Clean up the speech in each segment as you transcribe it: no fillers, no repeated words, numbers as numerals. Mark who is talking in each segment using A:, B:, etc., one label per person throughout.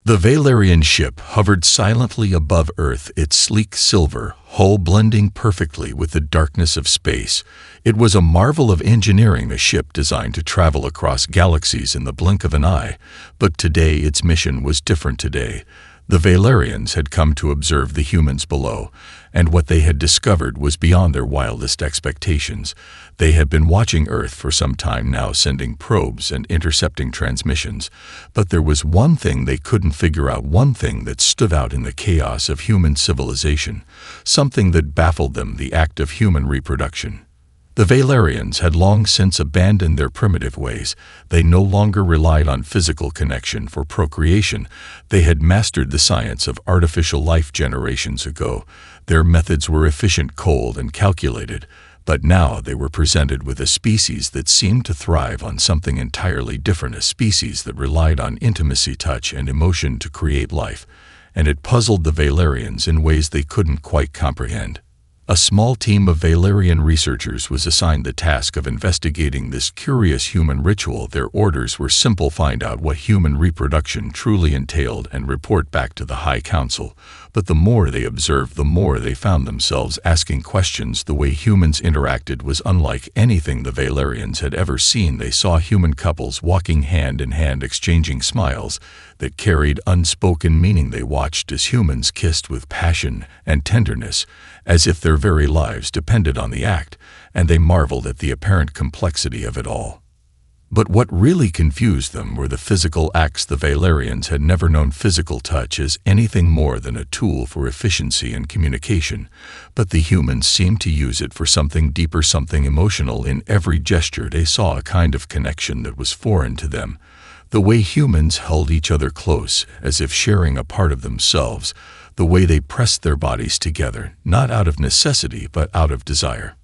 A: The Valerian ship hovered silently above Earth, its sleek silver hull blending perfectly with the darkness of space. It was a marvel of engineering, a ship designed to travel across galaxies in the blink of an eye. But today its mission was different. Today, the Valerians had come to observe the humans below, and what they had discovered was beyond their wildest expectations. They had been watching Earth for some time now, sending probes and intercepting transmissions. But there was one thing they couldn't figure out, one thing that stood out in the chaos of human civilization, something that baffled them: the act of human reproduction. The Valerians had long since abandoned their primitive ways. They no longer relied on physical connection for procreation. They had mastered the science of artificial life generations ago. Their methods were efficient, cold, and calculated. But now they were presented with a species that seemed to thrive on something entirely different, a species that relied on intimacy, touch, and emotion to create life. And it puzzled the Valerians in ways they couldn't quite comprehend. A small team of Valerian researchers was assigned the task of investigating this curious human ritual. Their orders were simple: find out what human reproduction truly entailed and report back to the High Council. But the more they observed, the more they found themselves asking questions. The way humans interacted was unlike anything the Valerians had ever seen. They saw human couples walking hand in hand, exchanging smiles that carried unspoken meaning. They watched as humans kissed with passion and tenderness, as if their very lives depended on the act, and they marveled at the apparent complexity of it all. But what really confused them were the physical acts. The Valerians had never known physical touch as anything more than a tool for efficiency and communication, but the humans seemed to use it for something deeper, something emotional. In every gesture they saw a kind of connection that was foreign to them. The way humans held each other close, as if sharing a part of themselves. The way they pressed their bodies together, not out of necessity but out of desire.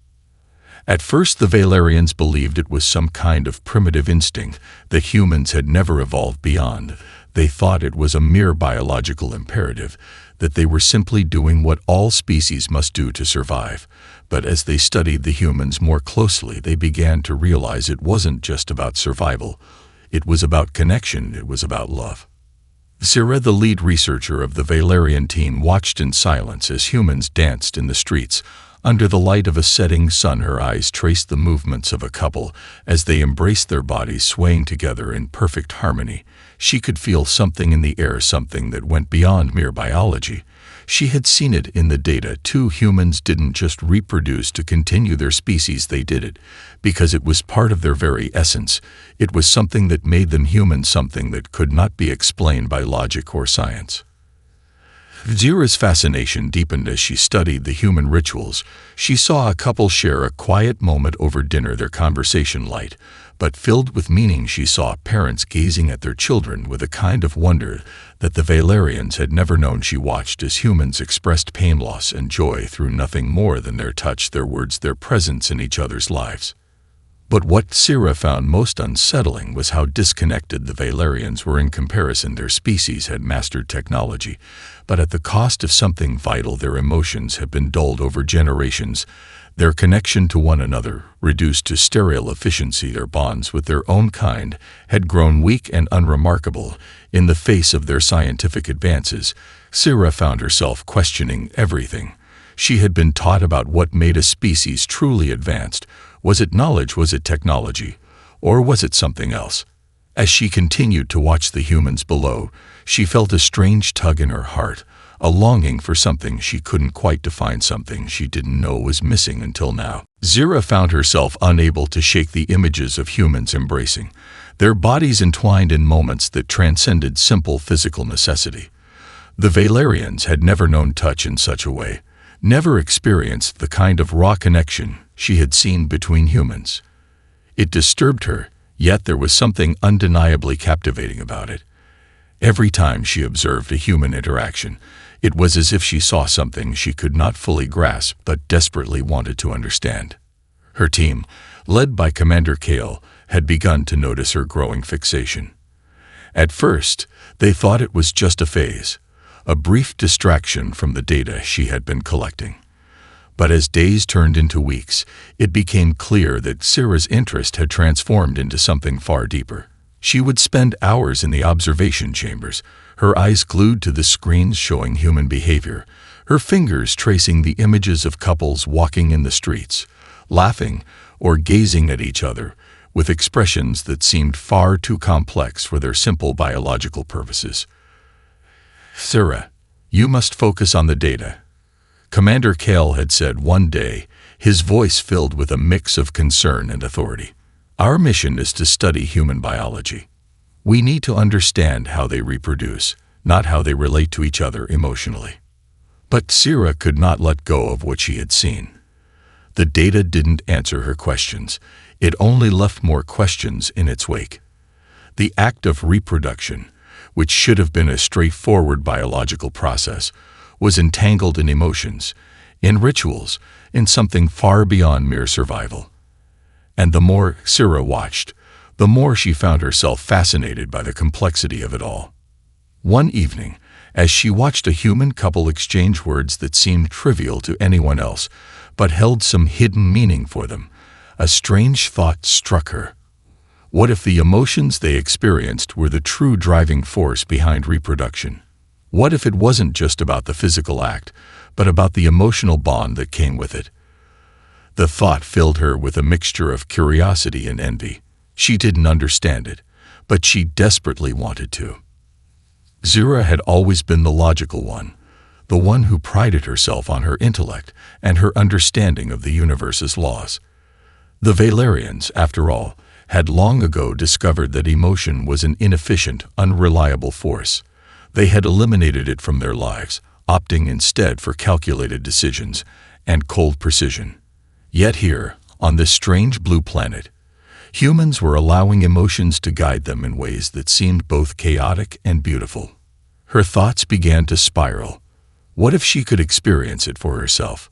A: At first the Valerians believed it was some kind of primitive instinct that humans had never evolved beyond. They thought it was a mere biological imperative, that they were simply doing what all species must do to survive. But as they studied the humans more closely, they began to realize it wasn't just about survival. It was about connection, it was about love. Sarah, the lead researcher of the Valerian team, watched in silence as humans danced in the streets. Under the light of a setting sun, her eyes traced the movements of a couple as they embraced, their bodies swaying together in perfect harmony. She could feel something in the air, something that went beyond mere biology. She had seen it in the data too. Humans didn't just reproduce to continue their species, they did it because it was part of their very essence. It was something that made them human, something that could not be explained by logic or science. Zira's fascination deepened as she studied the human rituals. She saw a couple share a quiet moment over dinner, their conversation light, but filled with meaning. She saw parents gazing at their children with a kind of wonder that the Valerians had never known. She watched as humans expressed pain, loss, and joy through nothing more than their touch, their words, their presence in each other's lives. But what Sarah found most unsettling was how disconnected the Valerians were in comparison. Their species had mastered technology, but at the cost of something vital. Their emotions had been dulled over generations. Their connection to one another, reduced to sterile efficiency. Their bonds with their own kind had grown weak and unremarkable. In the face of their scientific advances, Sarah found herself questioning everything. She had been taught about what made a species truly advanced. Was it knowledge? Was it technology? Or was it something else? As she continued to watch the humans below, she felt a strange tug in her heart, a longing for something she couldn't quite define, something she didn't know was missing until now. Zira found herself unable to shake the images of humans embracing, their bodies entwined in moments that transcended simple physical necessity. The Valerians had never known touch in such a way, never experienced the kind of raw connection she had seen between humans. It disturbed her, yet there was something undeniably captivating about it. Every time she observed a human interaction, it was as if she saw something she could not fully grasp but desperately wanted to understand. Her team, led by Commander Kale, had begun to notice her growing fixation. At first, they thought it was just a phase, a brief distraction from the data she had been collecting. But as days turned into weeks, it became clear that Sarah's interest had transformed into something far deeper. She would spend hours in the observation chambers, her eyes glued to the screens showing human behavior, her fingers tracing the images of couples walking in the streets, laughing or gazing at each other, with expressions that seemed far too complex for their simple biological purposes. "Sarah, you must focus on the data," Commander Kale had said one day, his voice filled with a mix of concern and authority. "Our mission is to study human biology. We need to understand how they reproduce, not how they relate to each other emotionally." But Sarah could not let go of what she had seen. The data didn't answer her questions. It only left more questions in its wake. The act of reproduction, which should have been a straightforward biological process, was entangled in emotions, in rituals, in something far beyond mere survival. And the more Sarah watched, the more she found herself fascinated by the complexity of it all. One evening, as she watched a human couple exchange words that seemed trivial to anyone else, but held some hidden meaning for them, a strange thought struck her. What if the emotions they experienced were the true driving force behind reproduction? What if it wasn't just about the physical act, but about the emotional bond that came with it? The thought filled her with a mixture of curiosity and envy. She didn't understand it, but she desperately wanted to. Zira had always been the logical one, the one who prided herself on her intellect and her understanding of the universe's laws. The Valerians, after all, had long ago discovered that emotion was an inefficient, unreliable force. They had eliminated it from their lives, opting instead for calculated decisions and cold precision. Yet here, on this strange blue planet, humans were allowing emotions to guide them in ways that seemed both chaotic and beautiful. Her thoughts began to spiral. What if she could experience it for herself?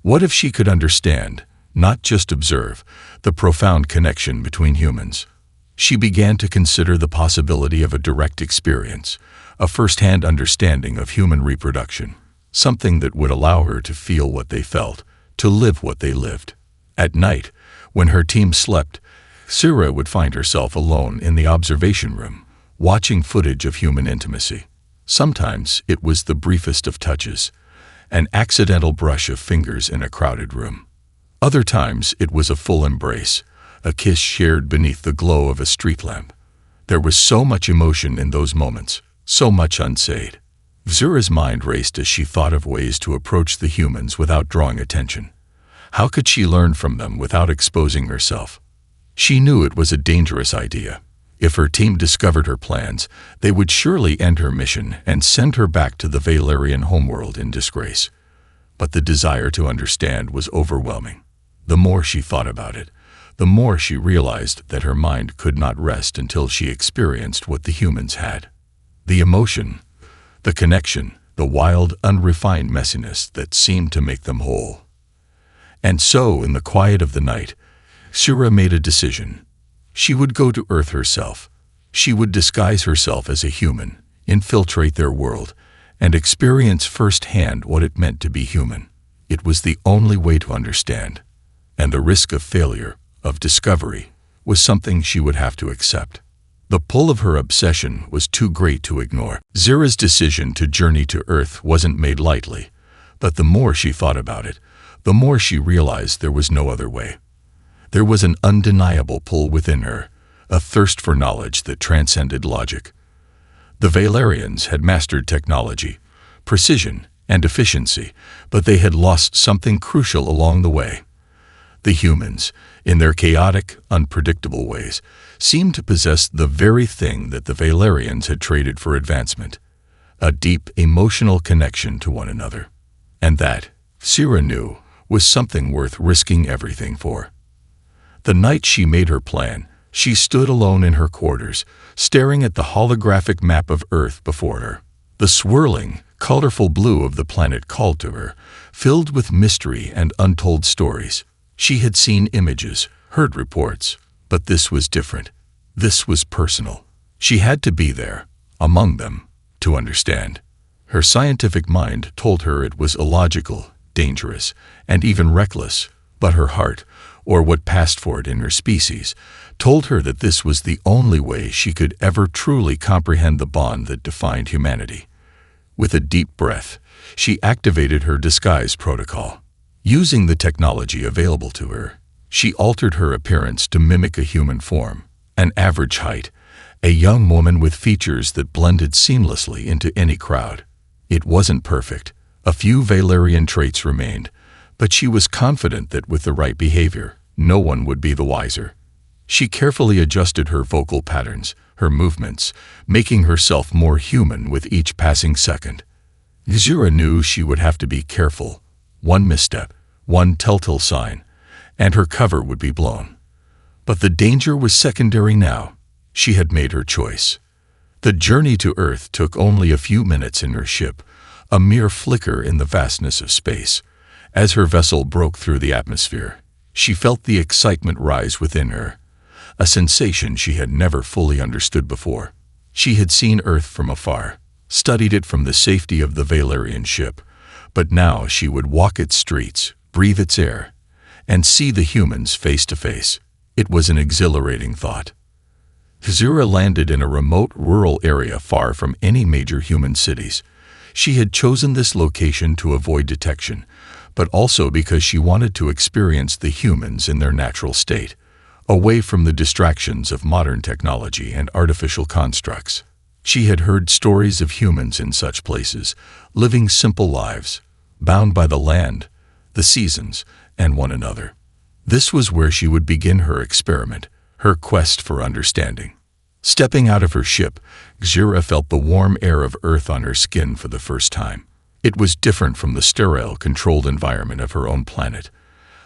A: What if she could understand, not just observe, the profound connection between humans? She began to consider the possibility of a direct experience, a first-hand understanding of human reproduction, something that would allow her to feel what they felt, to live what they lived. At night, when her team slept, Sarah would find herself alone in the observation room, watching footage of human intimacy. Sometimes it was the briefest of touches, an accidental brush of fingers in a crowded room. Other times it was a full embrace, a kiss shared beneath the glow of a street lamp. There was so much emotion in those moments, so much unsaid. Zura's mind raced as she thought of ways to approach the humans without drawing attention. How could she learn from them without exposing herself? She knew it was a dangerous idea. If her team discovered her plans, they would surely end her mission and send her back to the Valerian homeworld in disgrace. But the desire to understand was overwhelming. The more she thought about it, the more she realized that her mind could not rest until she experienced what the humans had. The emotion, the connection, the wild, unrefined messiness that seemed to make them whole. And so, in the quiet of the night, Sarah made a decision. She would go to Earth herself. She would disguise herself as a human, infiltrate their world, and experience firsthand what it meant to be human. It was the only way to understand. And the risk of failure, of discovery, was something she would have to accept. The pull of her obsession was too great to ignore. Zira's decision to journey to Earth wasn't made lightly, but the more she thought about it, the more she realized there was no other way. There was an undeniable pull within her, a thirst for knowledge that transcended logic. The Valerians had mastered technology, precision, and efficiency, but they had lost something crucial along the way. The humans, in their chaotic, unpredictable ways, seemed to possess the very thing that the Valerians had traded for advancement, a deep emotional connection to one another. And that, Sarah knew, was something worth risking everything for. The night she made her plan, she stood alone in her quarters, staring at the holographic map of Earth before her. The swirling, colorful blue of the planet called to her, filled with mystery and untold stories. She had seen images, heard reports, but this was different. This was personal. She had to be there, among them, to understand. Her scientific mind told her it was illogical, dangerous, and even reckless, but her heart, or what passed for it in her species, told her that this was the only way she could ever truly comprehend the bond that defined humanity. With a deep breath, she activated her disguise protocol. Using the technology available to her, she altered her appearance to mimic a human form, an average height, a young woman with features that blended seamlessly into any crowd. It wasn't perfect. A few Valerian traits remained, but she was confident that with the right behavior, no one would be the wiser. She carefully adjusted her vocal patterns, her movements, making herself more human with each passing second. Zira knew she would have to be careful. One misstep, one telltale sign, and her cover would be blown. But the danger was secondary now. She had made her choice. The journey to Earth took only a few minutes in her ship, a mere flicker in the vastness of space. As her vessel broke through the atmosphere, she felt the excitement rise within her, a sensation she had never fully understood before. She had seen Earth from afar, studied it from the safety of the Valerian ship, but now she would walk its streets, breathe its air, and see the humans face to face. It was an exhilarating thought. Zira landed in a remote rural area far from any major human cities. She had chosen this location to avoid detection, but also because she wanted to experience the humans in their natural state, away from the distractions of modern technology and artificial constructs. She had heard stories of humans in such places, living simple lives, bound by the land, the seasons, and one another. This was where she would begin her experiment, her quest for understanding. Stepping out of her ship, Zira felt the warm air of Earth on her skin for the first time. It was different from the sterile, controlled environment of her own planet,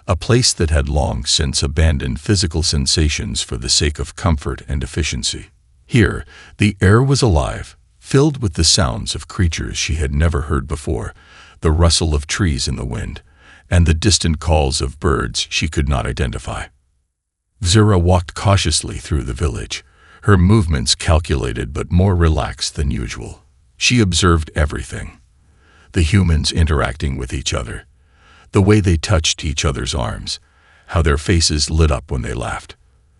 A: a place that had long since abandoned physical sensations for the sake of comfort and efficiency. Here, the air was alive, filled with the sounds of creatures she had never heard before, the rustle of trees in the wind, and the distant calls of birds she could not identify. Zira walked cautiously through the village, her movements calculated but more relaxed than usual. She observed everything. The humans interacting with each other, the way they touched each other's arms, how their faces lit up when they laughed.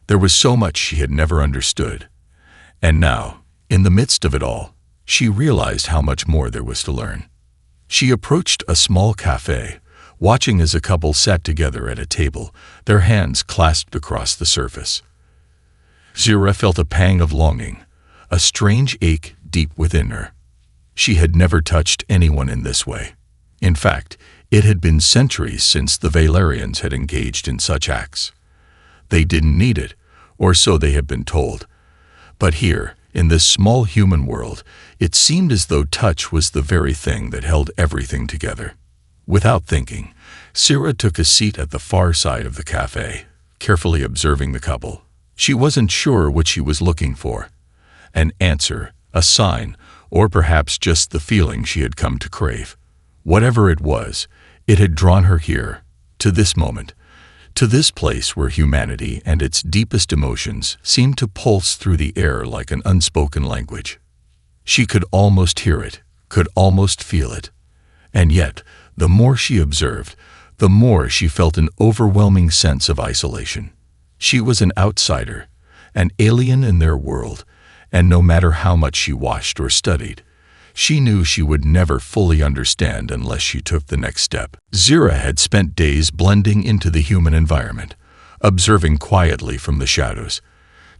A: There was so much she had never understood. And now, in the midst of it all, she realized how much more there was to learn. She approached a small cafe, watching as a couple sat together at a table, their hands clasped across the surface. Zira felt a pang of longing, a strange ache deep within her. She had never touched anyone in this way. In fact, it had been centuries since the Valerians had engaged in such acts. They didn't need it, or so they had been told. But here, in this small human world, it seemed as though touch was the very thing that held everything together. Without thinking, Zira took a seat at the far side of the cafe, carefully observing the couple. She wasn't sure what she was looking for. An answer, a sign, or perhaps just the feeling she had come to crave. Whatever it was, it had drawn her here, to this moment, to this place where humanity and its deepest emotions seemed to pulse through the air like an unspoken language. She could almost hear it, could almost feel it. And yet, the more she observed, the more she felt an overwhelming sense of isolation. She was an outsider, an alien in their world, and no matter how much she watched or studied, she knew she would never fully understand unless she took the next step. Zira had spent days blending into the human environment, observing quietly from the shadows,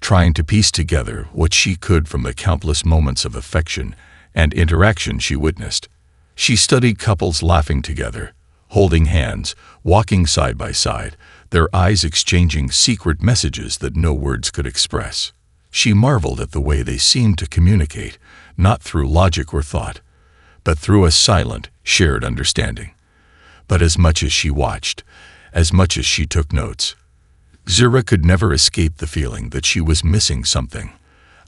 A: trying to piece together what she could from the countless moments of affection and interaction she witnessed. She studied couples laughing together, holding hands, walking side by side, their eyes exchanging secret messages that no words could express. She marveled at the way they seemed to communicate, not through logic or thought, but through a silent, shared understanding. But as much as she watched, as much as she took notes, Zira could never escape the feeling that she was missing something,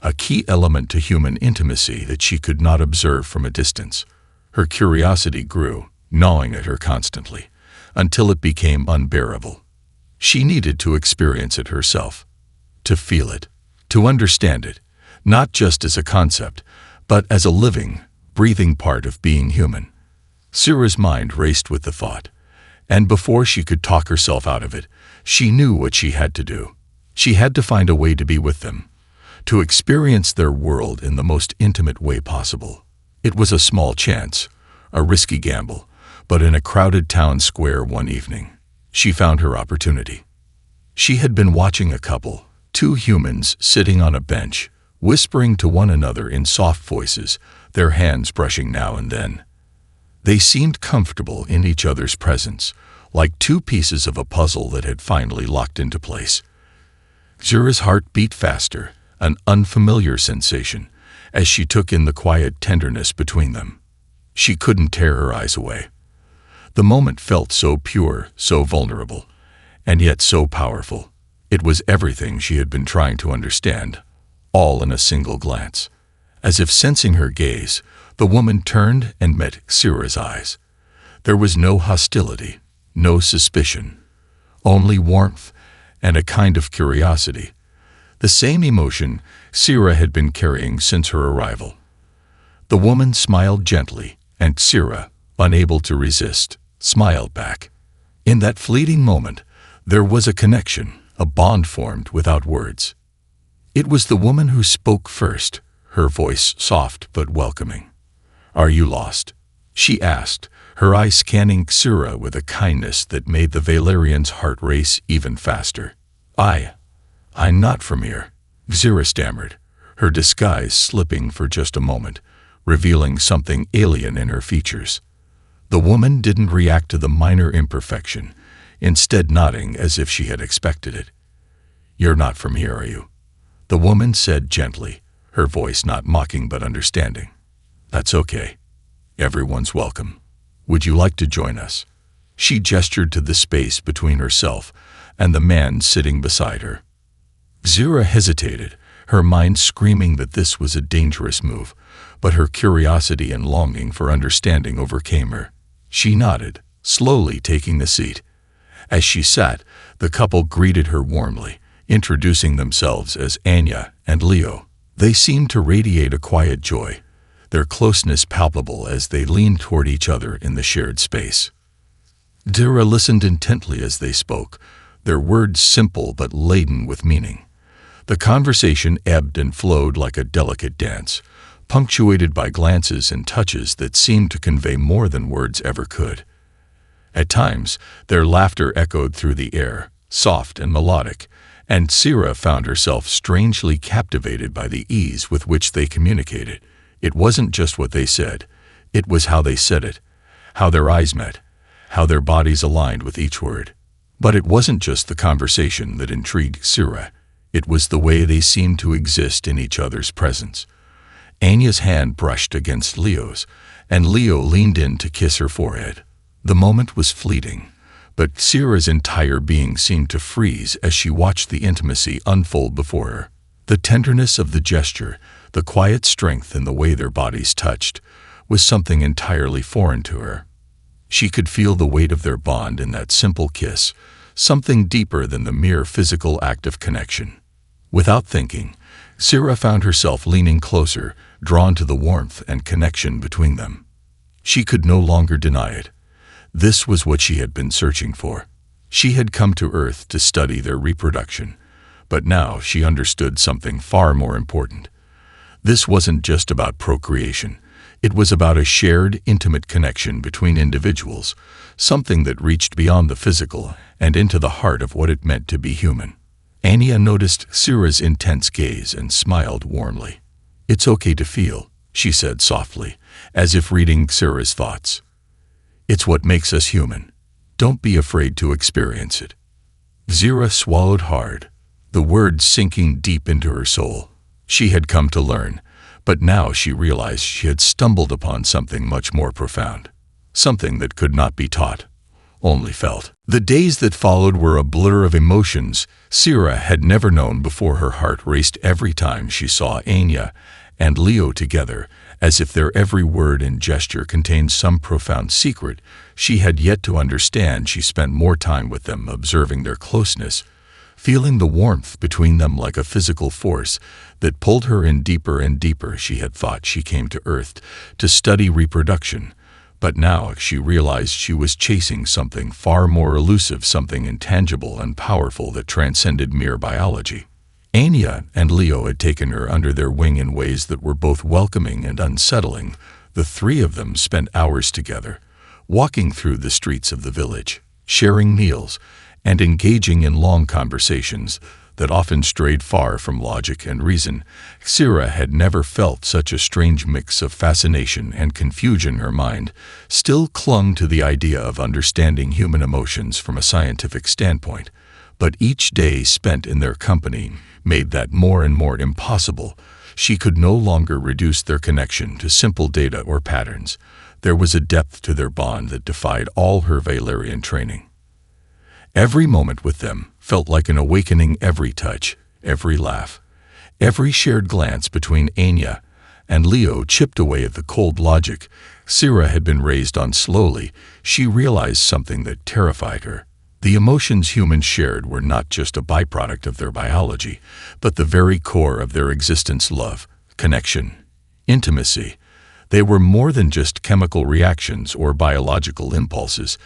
A: a key element to human intimacy that she could not observe from a distance. Her curiosity grew, gnawing at her constantly, until it became unbearable. She needed to experience it herself, to feel it, to understand it, not just as a concept, but as a living, breathing part of being human. Zira's mind raced with the thought, and before she could talk herself out of it, she knew what she had to do. She had to find a way to be with them, to experience their world in the most intimate way possible. It was a small chance, a risky gamble, but in a crowded town square one evening, she found her opportunity. She had been watching a couple, two humans sitting on a bench, whispering to one another in soft voices, their hands brushing now and then. They seemed comfortable in each other's presence, like two pieces of a puzzle that had finally locked into place. Zura's heart beat faster, an unfamiliar sensation, as she took in the quiet tenderness between them. She couldn't tear her eyes away. The moment felt so pure, so vulnerable, and yet so powerful. It was everything she had been trying to understand, all in a single glance. As if sensing her gaze, the woman turned and met Zura's eyes. There was no hostility, no suspicion, only warmth and a kind of curiosity. The same emotion Zura had been carrying since her arrival. The woman smiled gently, and Zura, unable to resist, smiled back. In that fleeting moment, there was a connection, a bond formed without words. It was the woman who spoke first, her voice soft but welcoming. "Are you lost?" she asked, her eyes scanning Zura with a kindness that made the Valerian's heart race even faster. I'm not from here," Zura stammered, her disguise slipping for just a moment, revealing something alien in her features. The woman didn't react to the minor imperfection, instead nodding as if she had expected it. "You're not from here, are you?" the woman said gently, her voice not mocking but understanding. "That's okay. Everyone's welcome. Would you like to join us?" She gestured to the space between herself and the man sitting beside her. Zura hesitated, her mind screaming that this was a dangerous move, but her curiosity and longing for understanding overcame her. She nodded, slowly taking the seat. As she sat, the couple greeted her warmly, introducing themselves as Anya and Leo. They seemed to radiate a quiet joy, their closeness palpable as they leaned toward each other in the shared space. Zura listened intently as they spoke, their words simple but laden with meaning. The conversation ebbed and flowed like a delicate dance, punctuated by glances and touches that seemed to convey more than words ever could. At times, their laughter echoed through the air, soft and melodic, and Zura found herself strangely captivated by the ease with which they communicated. It wasn't just what they said, it was how they said it, how their eyes met, how their bodies aligned with each word. But it wasn't just the conversation that intrigued Zura, it was the way they seemed to exist in each other's presence. Anya's hand brushed against Leo's, and Leo leaned in to kiss her forehead. The moment was fleeting, but Zura's entire being seemed to freeze as she watched the intimacy unfold before her. The tenderness of the gesture, the quiet strength in the way their bodies touched, was something entirely foreign to her. She could feel the weight of their bond in that simple kiss, something deeper than the mere physical act of connection. Without thinking, Zura found herself leaning closer, drawn to the warmth and connection between them. She could no longer deny it. This was what she had been searching for. She had come to Earth to study their reproduction, but now she understood something far more important. This wasn't just about procreation. It was about a shared, intimate connection between individuals, something that reached beyond the physical and into the heart of what it meant to be human. Anya noticed Zura's intense gaze and smiled warmly. "It's okay to feel," she said softly, as if reading Zura's thoughts. "It's what makes us human. Don't be afraid to experience it." Zura swallowed hard, the words sinking deep into her soul. She had come to learn, but now she realized she had stumbled upon something much more profound, something that could not be taught, only felt. The days that followed were a blur of emotions Zura had never known before. Her heart raced every time she saw Anya and Leo together, as if their every word and gesture contained some profound secret she had yet to understand. She spent more time with them, observing their closeness, feeling the warmth between them like a physical force that pulled her in deeper and deeper. She had thought she came to Earth to study reproduction, But now she realized she was chasing something far more elusive, something intangible and powerful that transcended mere biology. Anya and Leo had taken her under their wing in ways that were both welcoming and unsettling. The three of them spent hours together, walking through the streets of the village, sharing meals, and engaging in long conversations that often strayed far from logic and reason. Xira had never felt such a strange mix of fascination and confusion. Her mind still clung to the idea of understanding human emotions from a scientific standpoint, but each day spent in their company made that more and more impossible. She could no longer reduce their connection to simple data or patterns. There was a depth to their bond that defied all her Valerian training. Every moment with them felt like an awakening. Every touch, every laugh, every shared glance between Anya and Leo chipped away at the cold logic Xira had been raised on. Slowly, she realized something that terrified her. The emotions humans shared were not just a byproduct of their biology, but the very core of their existence: love, connection, intimacy. They were more than just chemical reactions or biological impulses.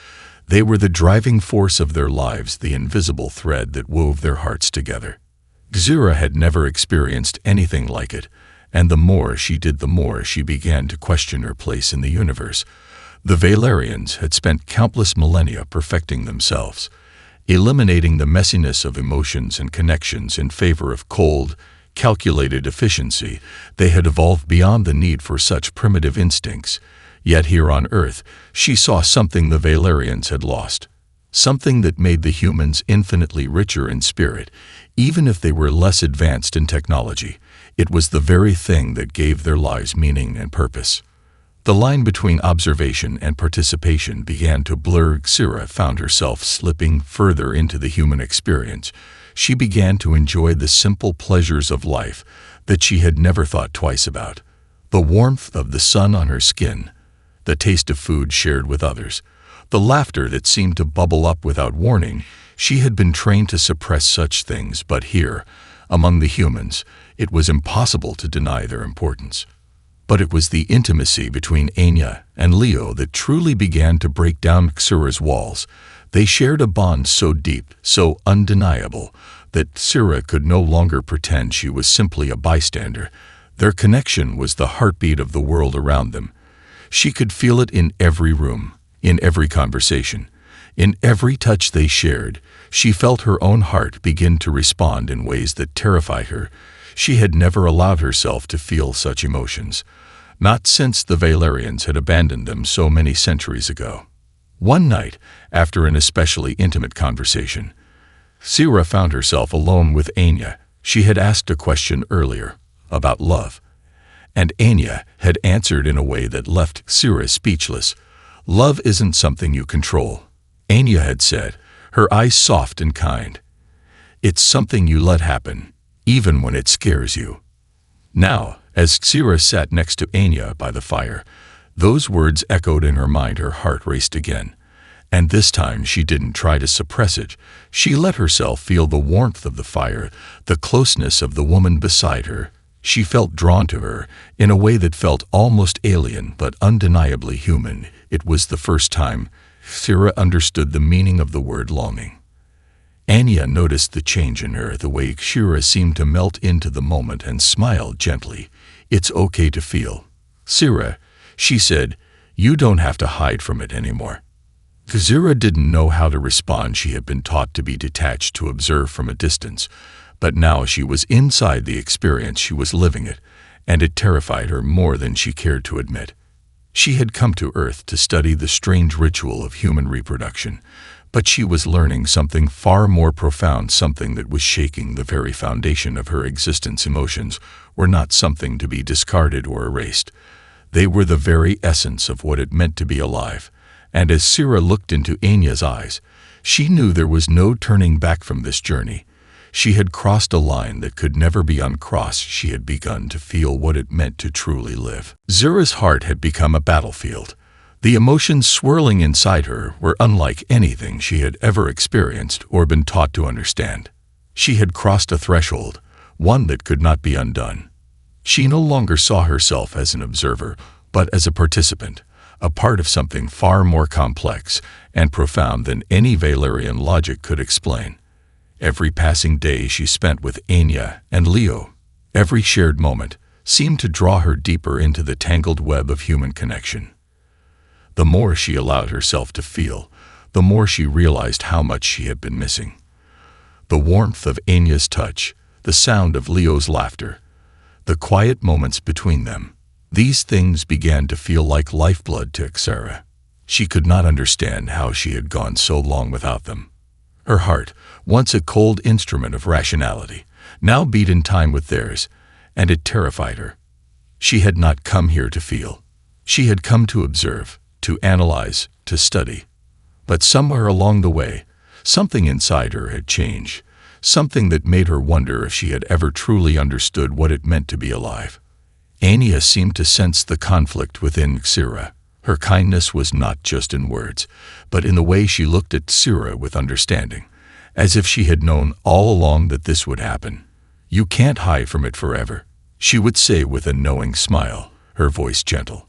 A: They were the driving force of their lives, the invisible thread that wove their hearts together. Xira had never experienced anything like it, and the more she did, the more she began to question her place in the universe. The Valerians had spent countless millennia perfecting themselves, eliminating the messiness of emotions and connections in favor of cold, calculated efficiency. They had evolved beyond the need for such primitive instincts. Yet here on Earth, she saw something the Valerians had lost, something that made the humans infinitely richer in spirit, even if they were less advanced in technology. It was the very thing that gave their lives meaning and purpose. The line between observation and participation began to blur. Xira found herself slipping further into the human experience. She began to enjoy the simple pleasures of life that she had never thought twice about. The warmth of the sun on her skin, the taste of food shared with others, the laughter that seemed to bubble up without warning. She had been trained to suppress such things, but here, among the humans, it was impossible to deny their importance. But it was the intimacy between Anya and Leo that truly began to break down Xira's walls. They shared a bond so deep, so undeniable, that Xira could no longer pretend she was simply a bystander. Their connection was the heartbeat of the world around them. She could feel it in every room, in every conversation, in every touch they shared. She felt her own heart begin to respond in ways that terrified her. She had never allowed herself to feel such emotions, not since the Valerians had abandoned them so many centuries ago. One night, after an especially intimate conversation, Xira found herself alone with Anya. She had asked a question earlier about love, and Anya had answered in a way that left Xira speechless. "Love isn't something you control," Anya had said, her eyes soft and kind. "It's something you let happen, even when it scares you." Now, as Xira sat next to Anya by the fire, those words echoed in her mind. Her heart raced again, and this time she didn't try to suppress it. She let herself feel the warmth of the fire, the closeness of the woman beside her. She felt drawn to her in a way that felt almost alien but undeniably human. It was the first time Xira understood the meaning of the word longing. Anya noticed the change in her, the way Xira seemed to melt into the moment and smiled gently. "It's okay to feel, Xira," she said. "You don't have to hide from it anymore." Xira didn't know how to respond. She had been taught to be detached, to observe from a distance, but now she was inside the experience. She was living it, and it terrified her more than she cared to admit. She had come to Earth to study the strange ritual of human reproduction, but she was learning something far more profound, something that was shaking the very foundation of her existence. Emotions were not something to be discarded or erased. They were the very essence of what it meant to be alive. And as Xira looked into Anya's eyes, she knew there was no turning back from this journey. She had crossed a line that could never be uncrossed. She had begun to feel what it meant to truly live. Xira's heart had become a battlefield. The emotions swirling inside her were unlike anything she had ever experienced or been taught to understand. She had crossed a threshold, one that could not be undone. She no longer saw herself as an observer, but as a participant, a part of something far more complex and profound than any Valerian logic could explain. Every passing day she spent with Anya and Leo, every shared moment, seemed to draw her deeper into the tangled web of human connection. The more she allowed herself to feel, the more she realized how much she had been missing. The warmth of Anya's touch, the sound of Leo's laughter, the quiet moments between them, these things began to feel like lifeblood to Sarah. She could not understand how she had gone so long without them. Her heart, once a cold instrument of rationality, now beat in time with theirs, and it terrified her. She had not come here to feel. She had come to observe, to analyze, to study. But somewhere along the way, something inside her had changed, something that made her wonder if she had ever truly understood what it meant to be alive. Anya seemed to sense the conflict within Sarah. Her kindness was not just in words, but in the way she looked at Sarah with understanding, as if she had known all along that this would happen. "You can't hide from it forever," she would say with a knowing smile, her voice gentle.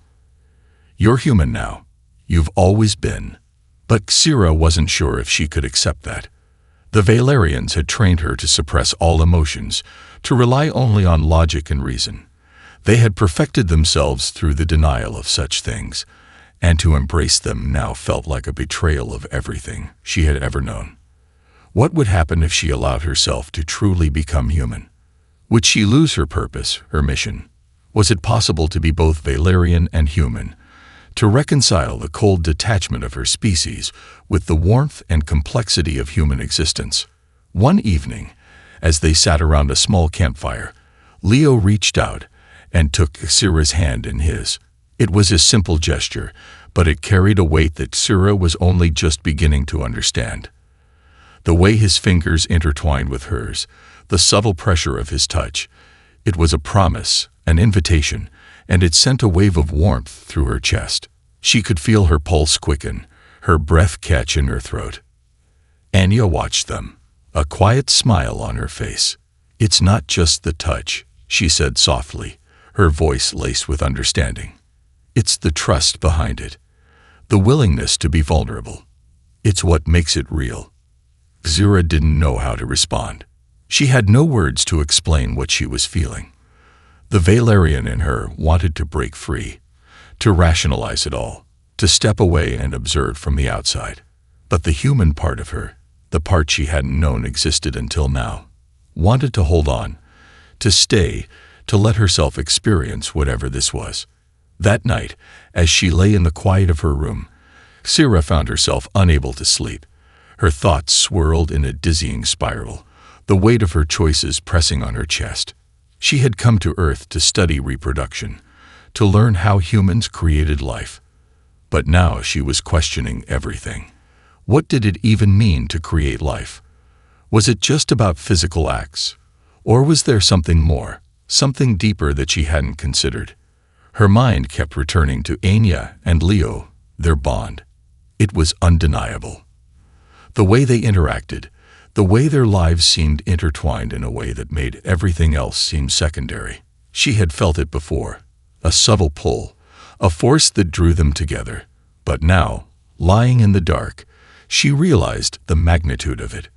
A: "You're human now. You've always been." But Sarah wasn't sure if she could accept that. The Valerians had trained her to suppress all emotions, to rely only on logic and reason. They had perfected themselves through the denial of such things, and to embrace them now felt like a betrayal of everything she had ever known. What would happen if she allowed herself to truly become human? Would she lose her purpose, her mission? Was it possible to be both Valerian and human, to reconcile the cold detachment of her species with the warmth and complexity of human existence? One evening, as they sat around a small campfire, Leo reached out and took Sarah's hand in his. It was a simple gesture, but it carried a weight that Sarah was only just beginning to understand. The way his fingers intertwined with hers, the subtle pressure of his touch, it was a promise, an invitation, and it sent a wave of warmth through her chest. She could feel her pulse quicken, her breath catch in her throat. Anya watched them, a quiet smile on her face. "It's not just the touch," she said softly, her voice laced with understanding. "It's the trust behind it, the willingness to be vulnerable. It's what makes it real." Sarah didn't know how to respond. She had no words to explain what she was feeling. The Valerian in her wanted to break free, to rationalize it all, to step away and observe from the outside. But the human part of her, the part she hadn't known existed until now, wanted to hold on, to stay, to let herself experience whatever this was. That night, as she lay in the quiet of her room, Sarah found herself unable to sleep. Her thoughts swirled in a dizzying spiral, the weight of her choices pressing on her chest. She had come to Earth to study reproduction, to learn how humans created life. But now she was questioning everything. What did it even mean to create life? Was it just about physical acts? Or was there something more, something deeper that she hadn't considered? Her mind kept returning to Anya and Leo, their bond. It was undeniable. The way they interacted, the way their lives seemed intertwined in a way that made everything else seem secondary. She had felt it before, a subtle pull, a force that drew them together. But now, lying in the dark, she realized the magnitude of it.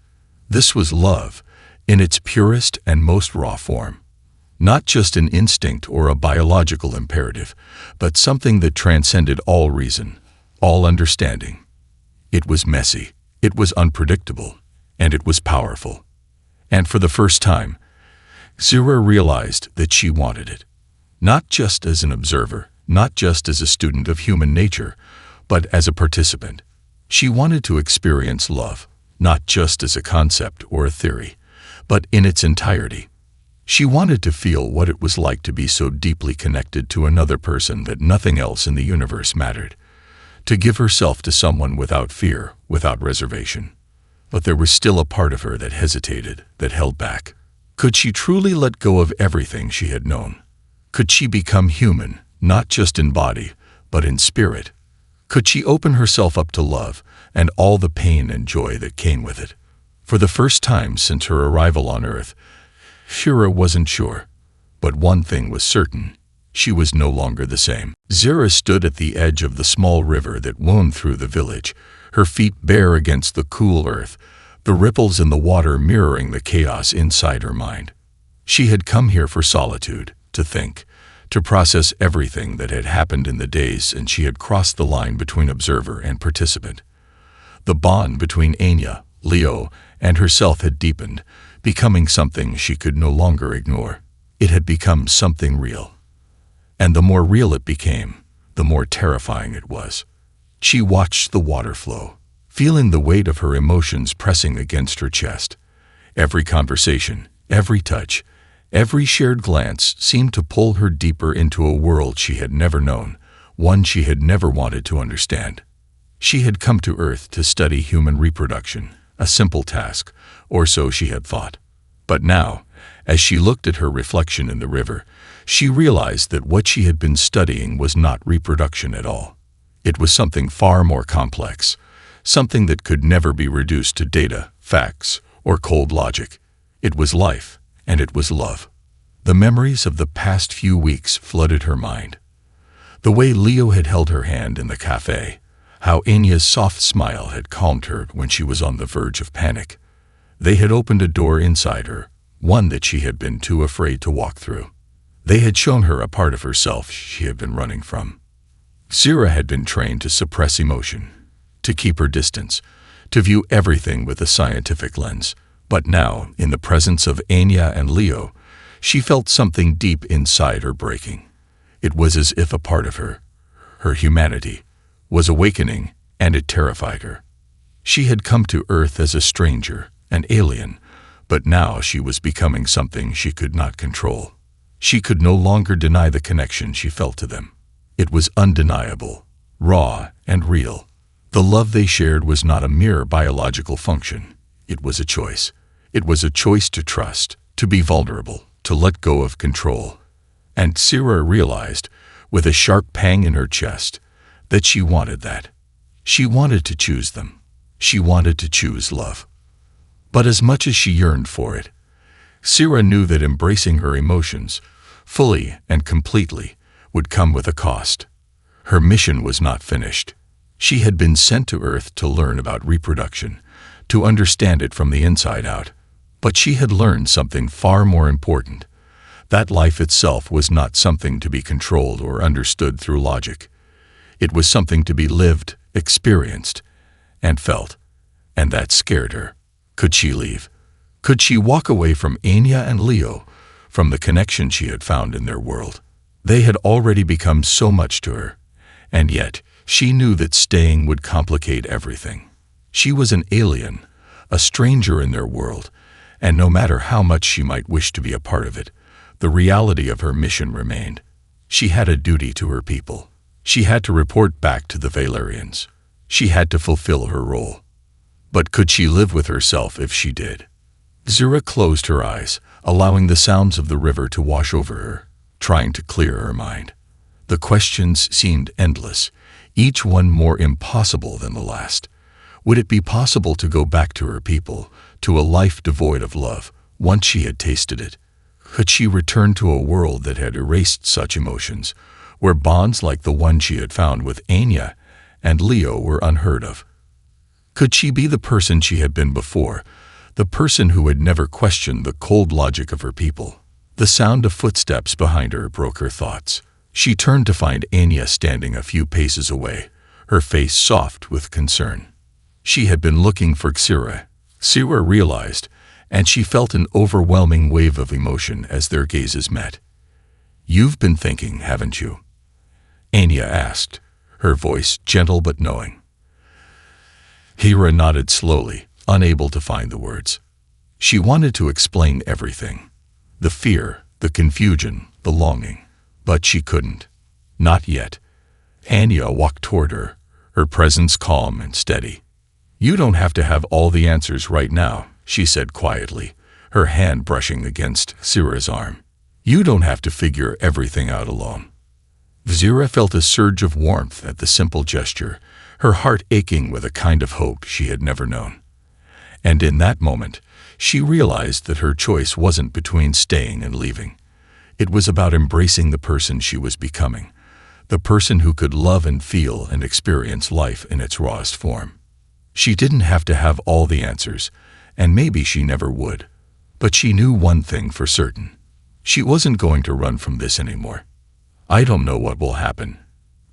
A: This was love, in its purest and most raw form. Not just an instinct or a biological imperative, but something that transcended all reason, all understanding. It was messy, it was unpredictable, and it was powerful. And for the first time, Sarah realized that she wanted it. Not just as an observer, not just as a student of human nature, but as a participant. She wanted to experience love, not just as a concept or a theory, but in its entirety. She wanted to feel what it was like to be so deeply connected to another person that nothing else in the universe mattered, to give herself to someone without fear, without reservation. But there was still a part of her that hesitated, that held back. Could she truly let go of everything she had known? Could she become human, not just in body, but in spirit? Could she open herself up to love and all the pain and joy that came with it? For the first time since her arrival on Earth, Shira wasn't sure. But one thing was certain. She was no longer the same. Zira stood at the edge of the small river that wound through the village, her feet bare against the cool earth, the ripples in the water mirroring the chaos inside her mind. She had come here for solitude, to think, to process everything that had happened in the days, and she had crossed the line between observer and participant. The bond between Anya, Leo, and herself had deepened, becoming something she could no longer ignore. It had become something real. And the more real it became, the more terrifying it was. She watched the water flow, feeling the weight of her emotions pressing against her chest. Every conversation, every touch, every shared glance seemed to pull her deeper into a world she had never known, one she had never wanted to understand. She had come to Earth to study human reproduction, a simple task, or so she had thought. But now, as she looked at her reflection in the river, she realized that what she had been studying was not reproduction at all. It was something far more complex, something that could never be reduced to data, facts, or cold logic. It was life, and it was love. The memories of the past few weeks flooded her mind. The way Leo had held her hand in the cafe, how Anya's soft smile had calmed her when she was on the verge of panic. They had opened a door inside her, one that she had been too afraid to walk through. They had shown her a part of herself she had been running from. Zira had been trained to suppress emotion, to keep her distance, to view everything with a scientific lens. But now, in the presence of Anya and Leo, she felt something deep inside her breaking. It was as if a part of her humanity, was awakening, and it terrified her. She had come to Earth as a stranger, an alien, but now she was becoming something she could not control. She could no longer deny the connection she felt to them. It was undeniable, raw, and real. The love they shared was not a mere biological function. It was a choice. It was a choice to trust, to be vulnerable, to let go of control. And Zira realized, with a sharp pang in her chest, that she wanted that. She wanted to choose them. She wanted to choose love. But as much as she yearned for it, Zira knew that embracing her emotions, fully and completely, would come with a cost. Her mission was not finished. She had been sent to Earth to learn about reproduction, to understand it from the inside out. But she had learned something far more important. That life itself was not something to be controlled or understood through logic. It was something to be lived, experienced, and felt. And that scared her. Could she leave? Could she walk away from Anya and Leo, from the connection she had found in their world? They had already become so much to her, and yet she knew that staying would complicate everything. She was an alien, a stranger in their world, and no matter how much she might wish to be a part of it, the reality of her mission remained. She had a duty to her people. She had to report back to the Valerians. She had to fulfill her role. But could she live with herself if she did? Zira closed her eyes, allowing the sounds of the river to wash over her, trying to clear her mind. The questions seemed endless, each one more impossible than the last. Would it be possible to go back to her people, to a life devoid of love, once she had tasted it? Could she return to a world that had erased such emotions, where bonds like the one she had found with Anya and Leo were unheard of? Could she be the person she had been before, the person who had never questioned the cold logic of her people? The sound of footsteps behind her broke her thoughts. She turned to find Anya standing a few paces away, her face soft with concern. She had been looking for Zira. Zira realized, and she felt an overwhelming wave of emotion as their gazes met. "You've been thinking, haven't you?" Anya asked, her voice gentle but knowing. Zira nodded slowly, unable to find the words. She wanted to explain everything. The fear, the confusion, the longing. But she couldn't. Not yet. Anya walked toward her, her presence calm and steady. "You don't have to have all the answers right now," she said quietly, her hand brushing against Zira's arm. "You don't have to figure everything out alone." Zira felt a surge of warmth at the simple gesture, her heart aching with a kind of hope she had never known. And in that moment, she realized that her choice wasn't between staying and leaving. It was about embracing the person she was becoming, the person who could love and feel and experience life in its rawest form. She didn't have to have all the answers, and maybe she never would. But she knew one thing for certain. She wasn't going to run from this anymore. "I don't know what will happen,"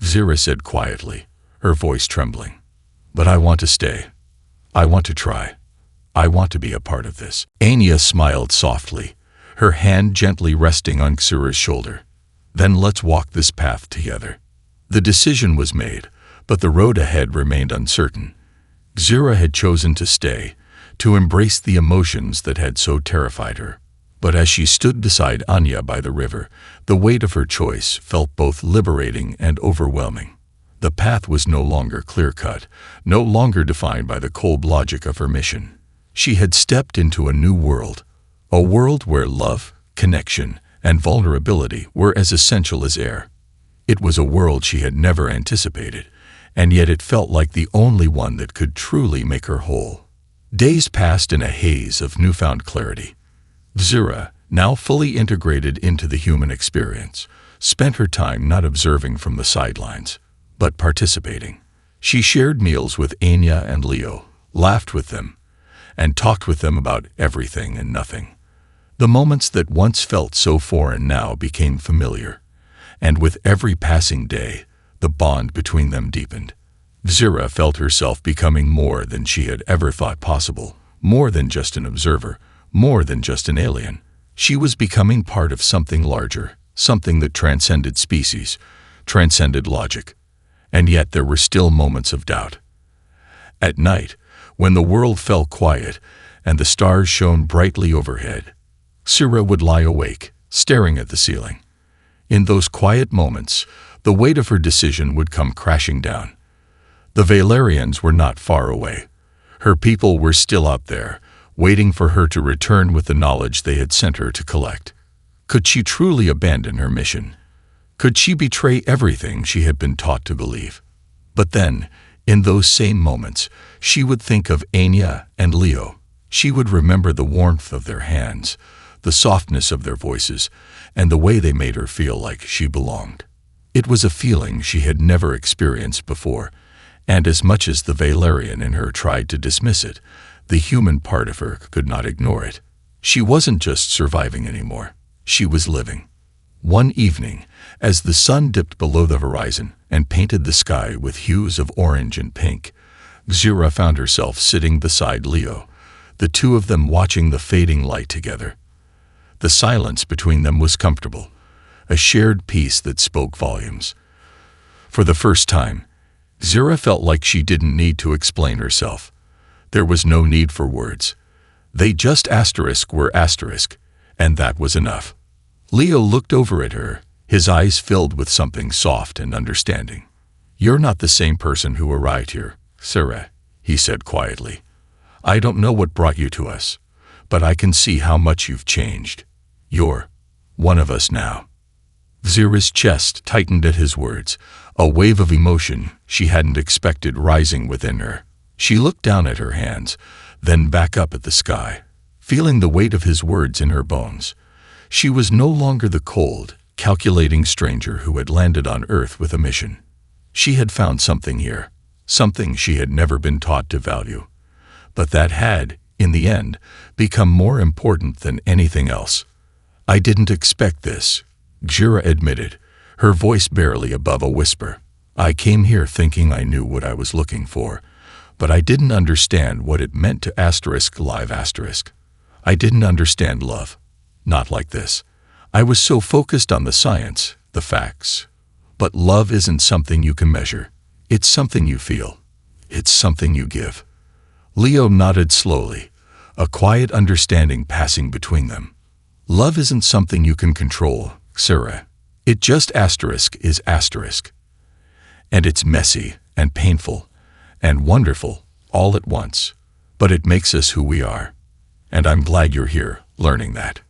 A: Zira said quietly, her voice trembling. "But I want to stay. I want to try. I want to be a part of this." Anya smiled softly, her hand gently resting on Xura's shoulder. "Then let's walk this path together." The decision was made, but the road ahead remained uncertain. Xura had chosen to stay, to embrace the emotions that had so terrified her. But as she stood beside Anya by the river, the weight of her choice felt both liberating and overwhelming. The path was no longer clear-cut, no longer defined by the cold logic of her mission. She had stepped into a new world, a world where love, connection, and vulnerability were as essential as air. It was a world she had never anticipated, and yet it felt like the only one that could truly make her whole. Days passed in a haze of newfound clarity. Xura, now fully integrated into the human experience, spent her time not observing from the sidelines, but participating. She shared meals with Anya and Leo, laughed with them, and talked with them about everything and nothing. The moments that once felt so foreign now became familiar, and with every passing day, the bond between them deepened. Xura felt herself becoming more than she had ever thought possible, more than just an observer, more than just an alien. She was becoming part of something larger, something that transcended species, transcended logic. And yet there were still moments of doubt. At night, when the world fell quiet and the stars shone brightly overhead, Xura would lie awake, staring at the ceiling. In those quiet moments, the weight of her decision would come crashing down. The Valerians were not far away. Her people were still out there, waiting for her to return with the knowledge they had sent her to collect. Could she truly abandon her mission? Could she betray everything she had been taught to believe? But then, in those same moments, she would think of Anya and Leo. She would remember the warmth of their hands, the softness of their voices, and the way they made her feel like she belonged. It was a feeling she had never experienced before, and as much as the Valerian in her tried to dismiss it, the human part of her could not ignore it. She wasn't just surviving anymore. She was living. One evening, as the sun dipped below the horizon and painted the sky with hues of orange and pink, Xura found herself sitting beside Leo, the two of them watching the fading light together. The silence between them was comfortable, a shared peace that spoke volumes. For the first time, Xura felt like she didn't need to explain herself. There was no need for words. They just were asterisk, and that was enough. Leo looked over at her, his eyes filled with something soft and understanding. "You're not the same person who arrived here, Xura," he said quietly. "I don't know what brought you to us, but I can see how much you've changed. You're one of us now." Xura's chest tightened at his words, a wave of emotion she hadn't expected rising within her. She looked down at her hands, then back up at the sky, feeling the weight of his words in her bones. She was no longer the cold, calculating stranger who had landed on Earth with a mission. She had found something here, something she had never been taught to value, but that had, in the end, become more important than anything else. "I didn't expect this," Xura admitted, her voice barely above a whisper. "I came here thinking I knew what I was looking for, but I didn't understand what it meant to live asterisk. I didn't understand love. Not like this. I was so focused on the science, the facts. But love isn't something you can measure. It's something you feel. It's something you give." Leo nodded slowly, a quiet understanding passing between them. "Love isn't something you can control, Xura. It just is asterisk. And it's messy and painful and wonderful all at once. But it makes us who we are. And I'm glad you're here, learning that."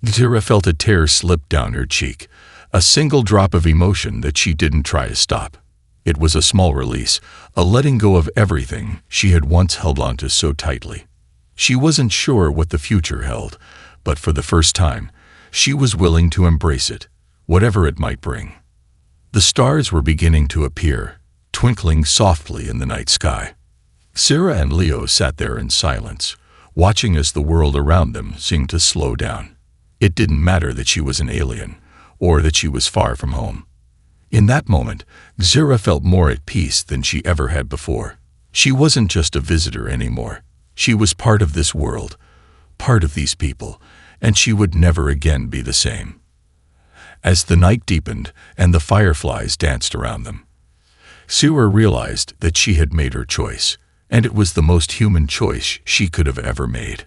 A: Xura felt a tear slip down her cheek, a single drop of emotion that she didn't try to stop. It was a small release, a letting go of everything she had once held on to so tightly. She wasn't sure what the future held, but for the first time, She was willing to embrace it, whatever it might bring. The stars were beginning to appear, twinkling softly in the night sky. Sarah and Leo sat there in silence, watching as the world around them seemed to slow down. It didn't matter that she was an alien, or that she was far from home. In that moment, Zira felt more at peace than she ever had before. She wasn't just a visitor anymore. She was part of this world, part of these people, and she would never again be the same. As the night deepened and the fireflies danced around them, Zira realized that she had made her choice, and it was the most human choice she could have ever made.